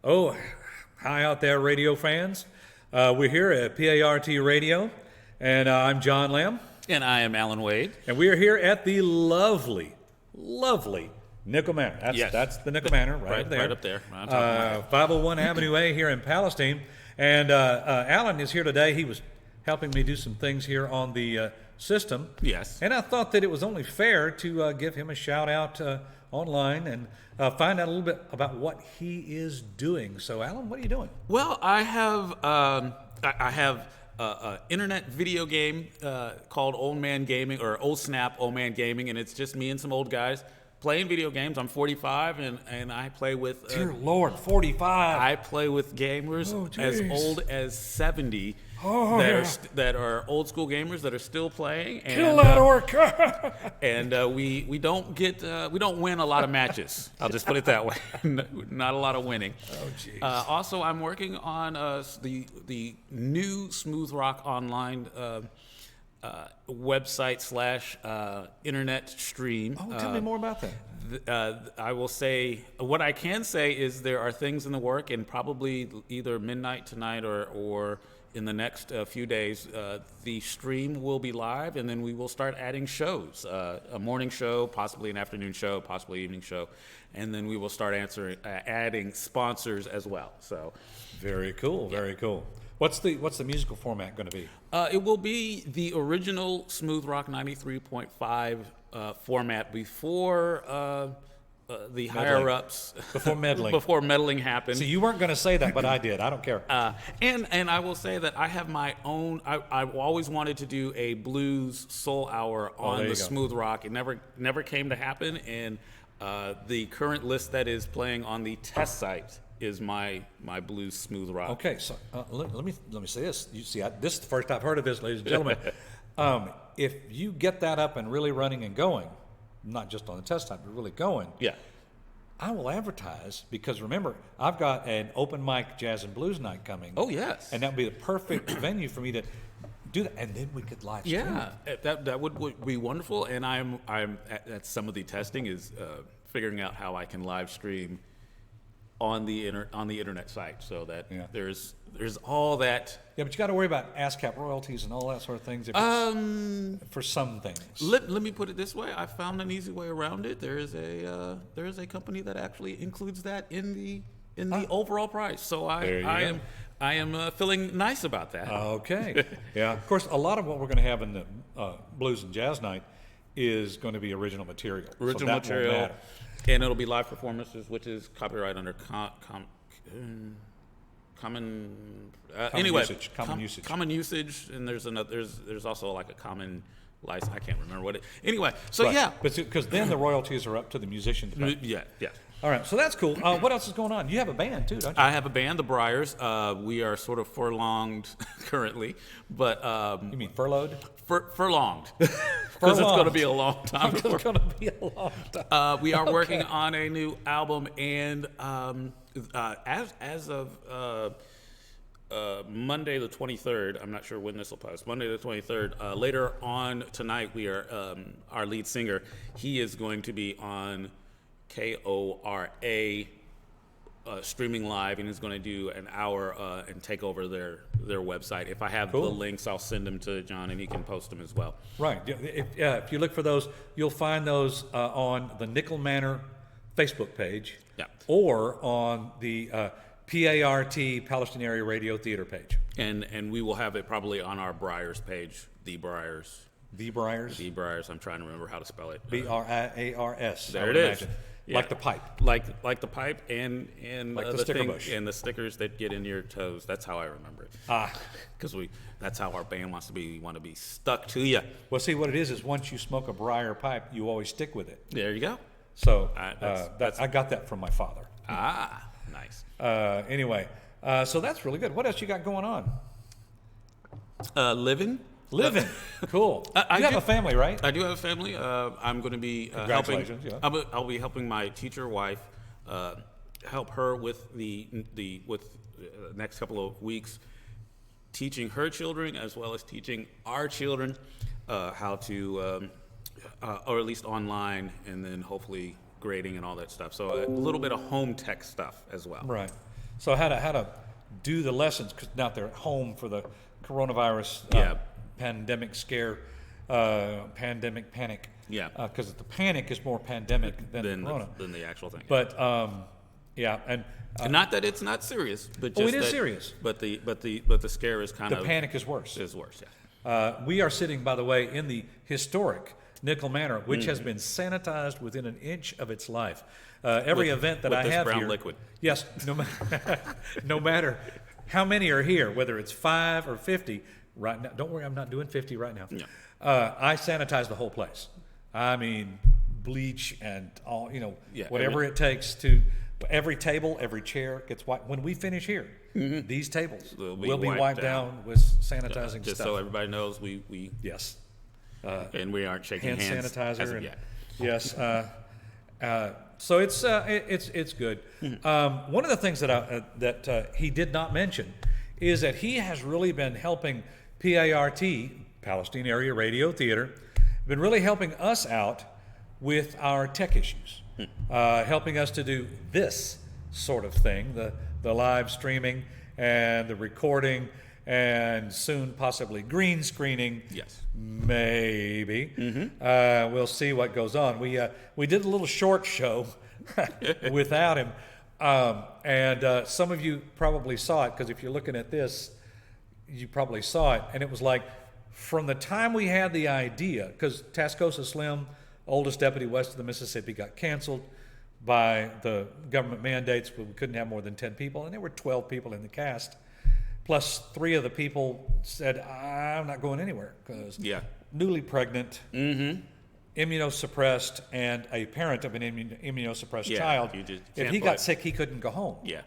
Oh, hi out there, radio fans. We're here at PART Radio, and I'm John Lamb. And I am Alan Wade. And we are here at the lovely Nickel Manor. That's the Nickel Manor right there. Right up there. Right on top of 501 Avenue A here in Palestine. And Alan is here today. He was helping me do some things here on the system. Yes. And I thought that it was only fair to give him a shout out online and find out a little bit about what he is doing. So, Alan, what are you doing? Well, I have an internet video game called Old Man Gaming, or Old Snap Old Man Gaming, and it's just me and some old guys playing video games. I'm 45, and I play with... Dear Lord, 45. I play with gamers as old as 70 that are old school gamers that are still playing. And, kill that orc! and we don't win a lot of matches. I'll just put it that way. Not a lot of winning. Oh, jeez. Also, I'm working on the new Smooth Rock Online website / internet stream. Oh, tell me more about that. I will say, what I can say is there are things in the work, and probably either midnight tonight or in the next few days, the stream will be live, and then we will start adding shows, a morning show, possibly an afternoon show, possibly evening show, and then we will start adding sponsors as well. So, very cool, very cool. What's the musical format going to be? It will be the original Smooth Rock 93.5 format before the higher ups, before meddling, before meddling happened. So you weren't going to say that, but I did. I don't care. And I will say that I have my own. I've always wanted to do a blues soul hour on the Smooth Rock. It never came to happen, and the current list that is playing on the test site is my blues smooth rock. Okay, so let me say this. You see, this is the first I've heard of this, ladies and gentlemen. If you get that up and really running and going, not just on the test time, but really going, yeah, I will advertise, because remember, I've got an open mic jazz and blues night coming. Oh yes, and that would be the perfect venue for me to do that, and then we could live stream. Yeah, that would be wonderful. And I'm at some of the testing is figuring out how I can live stream on the internet site, so that there's all that. Yeah, but you got to worry about ASCAP royalties and all that sort of things. For some things. Let me put it this way: I found an easy way around it. There is a company that actually includes that in the overall price. So I am feeling nice about that. Okay. Yeah. Of course, a lot of what we're going to have in the blues and jazz night is going to be original material. Original material. And it'll be live performances, which is copyright under common usage, and there's also like a common license. I can't remember what it. Anyway, so right. Yeah, but because then the royalties are up to the musician to pay. Yeah. All right, so that's cool. What else is going on? You have a band too, don't you? I have a band, the Briars. We are sort of furlonged currently, but you mean furloughed? Furlonged, because it's going to be a long time. It's going to be a long time. We are working on a new album, and as of Monday the 23rd, I'm not sure when this will post. Monday the 23rd. Later on tonight, we are our lead singer. He is going to be on KORA streaming live, and is going to do an hour and take over their website. If I have the links, I'll send them to John, and he can post them as well. Right. If you look for those, you'll find those on the Nickel Manor Facebook page, or on the PART Palestine Area Radio Theater page. And we will have it probably on our Briars page, the Briars. The Briars? The Briars. I'm trying to remember how to spell it. BRIARS. There it is. Yeah. Like the pipe. Like the pipe and like the sticker bush. And the stickers that get in your toes. That's how I remember it. Because that's how our band wants to be. We want to be stuck to you. Well, see, what it is once you smoke a briar pipe, you always stick with it. There you go. So I got that from my father. Nice. Anyway, so that's really good. What else you got going on? Living. Cool. You have a family, right? I do have a family. I'm going to be helping. Yeah. I'll be helping my teacher wife help her with the next couple of weeks, teaching her children as well as teaching our children how to, or at least online, and then hopefully grading and all that stuff. So a little bit of home tech stuff as well. Right. So how to do the lessons, because now they're at home for the coronavirus pandemic scare, pandemic panic. Yeah. Because the panic is more pandemic than corona. Than the actual thing. But and not that it's not serious, but just it is serious. But the scare is kind the of panic is worse. Is worse. Yeah. We are sitting, by the way, in the historic Nickel Manor, which has been sanitized within an inch of its life. Every event that I this have brown here, liquid. yes, no matter how many are here, whether it's 5 or 50. Right now, don't worry, I'm not doing 50 right now. No. I sanitize the whole place. I mean, bleach and all, whatever it takes to. Every table, every chair gets wiped. When we finish here, these tables will be wiped down with sanitizing just stuff. so everybody knows, we yes, and we aren't shaking hand hands sanitizer as of and yet. yes. So it's good. One of the things that he did not mention is that he has really been helping PART, Palestine Area Radio Theater, been really helping us out with our tech issues, helping us to do this sort of thing, the live streaming and the recording and soon possibly green screening. Yes. Maybe. We'll see what goes on. We did a little short show without him, and some of you probably saw it, because if you're looking at this, you probably saw it, and it was like from the time we had the idea, because Tascosa Slim, oldest deputy west of the Mississippi, got canceled by the government mandates. We couldn't have more than 10 people, and there were 12 people in the cast. Plus, 3 of the people said, I'm not going anywhere, because newly pregnant, immunosuppressed, and a parent of an immunosuppressed child. If he got sick, he couldn't go home. Yeah.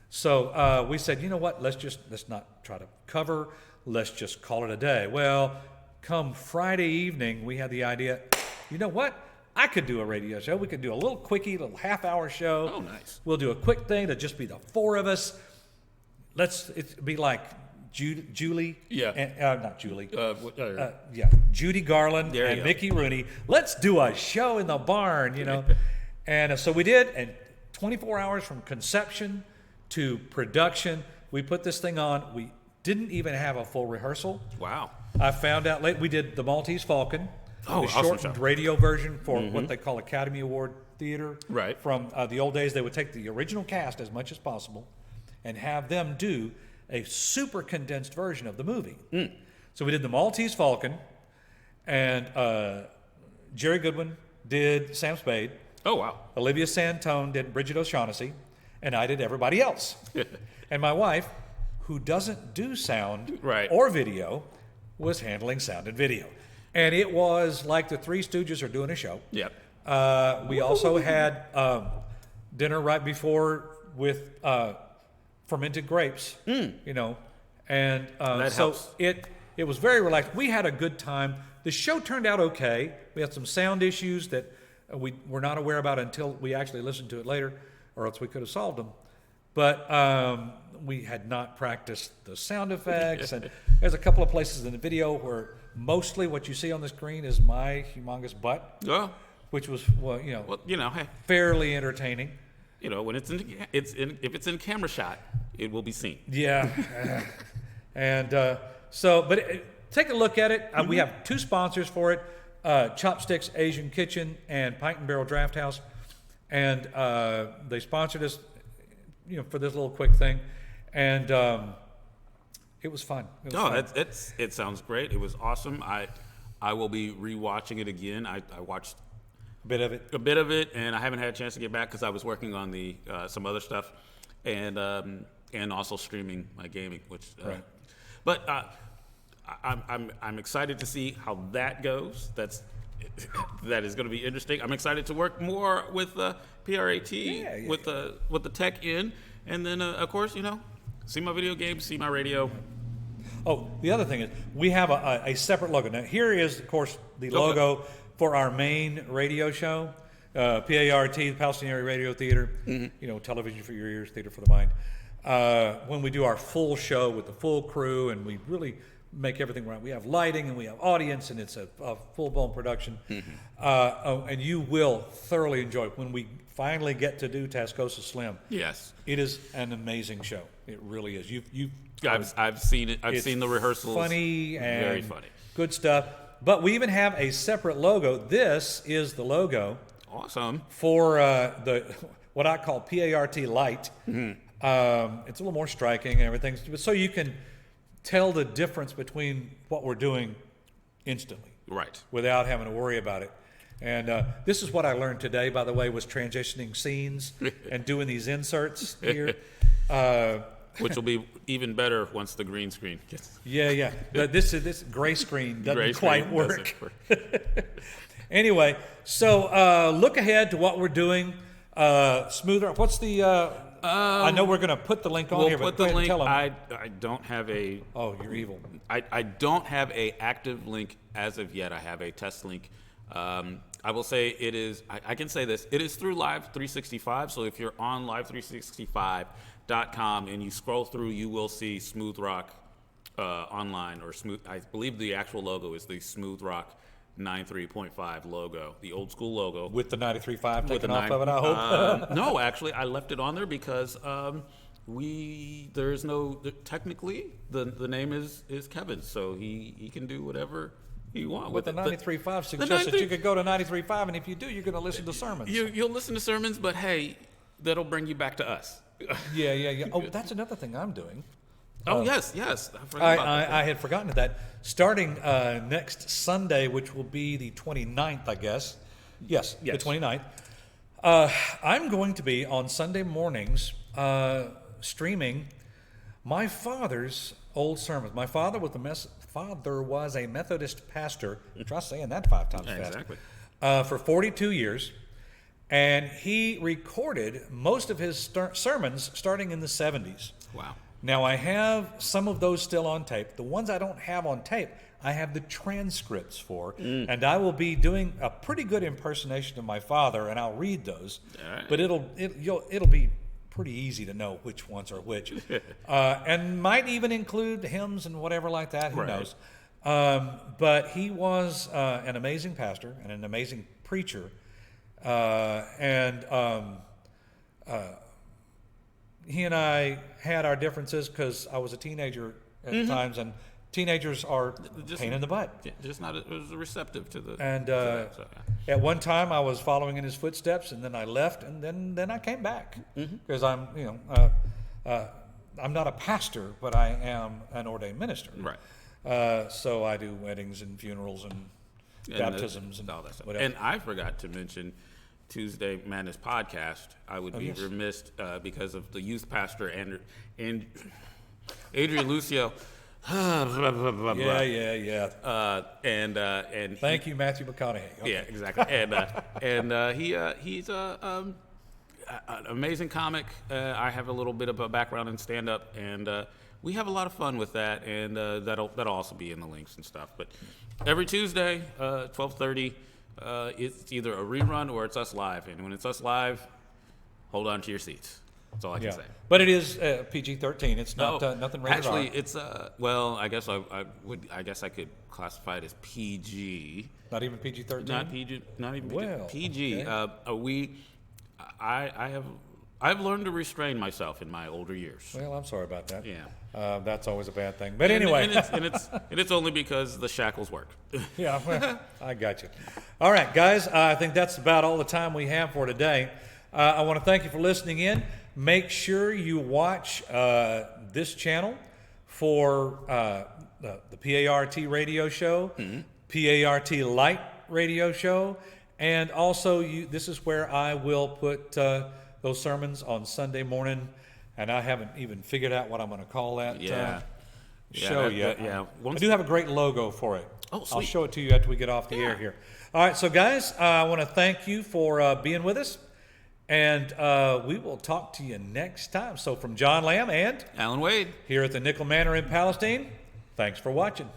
So we said, you know what, let's not try to cover, let's just call it a day. Well, come Friday evening, we had the idea, you know what? I could do a radio show. We could do a little quickie, little half-hour show. Oh, nice. We'll do a quick thing to just be the 4 of us. It'd be like Julie. Yeah. And, not Julie. Judy Garland and Mickey Rooney. Let's do a show in the barn, And so we did, and 24 hours from conception to production, we put this thing on. We didn't even have a full rehearsal. Wow. I found out late. We did the Maltese Falcon, the awesome shortened show. Radio version for what they call Academy Award theater. Right. From the old days, they would take the original cast as much as possible and have them do a super condensed version of the movie. So we did the Maltese Falcon, and Jerry Goodwin did Sam Spade. Oh, wow. Olivia Santone did Bridget O'Shaughnessy, and I did everybody else. And my wife, who doesn't do sound or video, was handling sound and video. And it was like the Three Stooges are doing a show. Yep. We also had dinner right before with fermented grapes, and that so helps. it was very relaxed. We had a good time. The show turned out okay. We had some sound issues that we were not aware about until we actually listened to it later, or else we could have solved them. But we had not practiced the sound effects, and there's a couple of places in the video where mostly what you see on the screen is my humongous butt, which was hey, fairly entertaining. When if it's in camera shot, it will be seen. Yeah, and take a look at it. We have 2 sponsors for it: Chopsticks Asian Kitchen and Pint and Barrel Draft House, and they sponsored us, for this little quick thing, and it was fun. It sounds great. It was awesome. I will be rewatching it again. I watched a bit of it, and I haven't had a chance to get back because I was working on the some other stuff, and also streaming my gaming. Right. But I'm excited to see how that goes. That is going to be interesting. I'm excited to work more with PRAT, with the tech in, and then of course see my video games, see my radio. Oh, the other thing is we have a separate logo. Now here is, of course, the logo for our main radio show, PART, the Palestine Area Radio Theater, television for your ears, theater for the mind. When we do our full show with the full crew and we really make everything right. We have lighting and we have audience, and it's a full-blown production. And you will thoroughly enjoy it when we finally get to do Tascosa Slim. Yes. It is an amazing show. It really is. I've seen it. I've seen the rehearsals. Funny and very funny. Good stuff. But we even have a separate logo. This is the logo. Awesome. For what I call PART Lite. It's a little more striking and everything, so you can tell the difference between what we're doing instantly. Right. Without having to worry about it. And this is what I learned today, by the way, was transitioning scenes and doing these inserts here. Which will be even better once the green screen gets. Yeah. But this gray screen doesn't quite work. Anyway, so look ahead to what we're doing. Smoother. What's the? I know we're going to put the link on here, but put the link. Tell them. I don't have a. Oh, you're evil. I don't have a active link as of yet. I have a test link. I will say it is. I can say this. It is through Live 365. So if you're on live365.com and you scroll through, you will see Smooth Rock online, or Smooth. I believe the actual logo is the Smooth Rock 93.5 logo, the old school logo. With the 93.5 taken off of it, I hope. No, actually, I left it on there because technically the name is Kevin's, so he can do whatever he wants. With the 93.5 suggests that you could go to 93.5, and if you do, you're going to listen to sermons. You'll listen to sermons, but hey, that'll bring you back to us. Yeah. Oh, that's another thing I'm doing. Yes. I had forgotten that. Starting next Sunday, which will be the 29th, I guess. Yes. The 29th. I'm going to be on Sunday mornings streaming my father's old sermons. My father was a Methodist pastor. Try saying that 5 times fast. Exactly. For 42 years. And he recorded most of his sermons starting in the 70s. Wow. Now, I have some of those still on tape. The ones I don't have on tape, I have the transcripts for. And I will be doing a pretty good impersonation of my father, and I'll read those. Right. But it'll be pretty easy to know which ones are which. And might even include hymns and whatever like that. Who knows? But he was an amazing pastor and an amazing preacher. He and I had our differences because I was a teenager at times, and teenagers are just pain in the butt. Just not as receptive to the. And at one time, I was following in his footsteps, and then I left, and then I came back because I'm not a pastor, but I am an ordained minister. Right. So I do weddings and funerals and baptisms and all that stuff. Whatever. And I forgot to mention Tuesday Madness podcast. I would be remiss because of the youth pastor and Adrian Lucio. Yeah. And thank you, Matthew McConaughey. Okay. Yeah, exactly. And he's an amazing comic. I have a little bit of a background in stand up, and we have a lot of fun with that. And that'll also be in the links and stuff. But every Tuesday, 12:30. It's either a rerun or it's us live, and when it's us live, hold on to your seats. That's all I can say. But it is PG-13. It's not nothing rated actually, R. it's well, I guess I could classify it as PG. Not even PG-13. Not PG. Not even well, PG. Okay. I've learned to restrain myself in my older years. Well, I'm sorry about that. Yeah. That's always a bad thing. But anyway. And it's only because the shackles work. Yeah, well, I got you. All right, guys, I think that's about all the time we have for today. I want to thank you for listening in. Make sure you watch this channel for the PART radio show, PART Lite radio show, and also this is where I will put those sermons on Sunday morning, and I haven't even figured out what I'm going to call that show yet. I do have a great logo for it. Oh, sweet. I'll show it to you after we get off the air here. All right, so guys, I want to thank you for being with us, and we will talk to you next time. So from John Lamb and Alan Wade here at the Nickel Manor in Palestine, thanks for watching.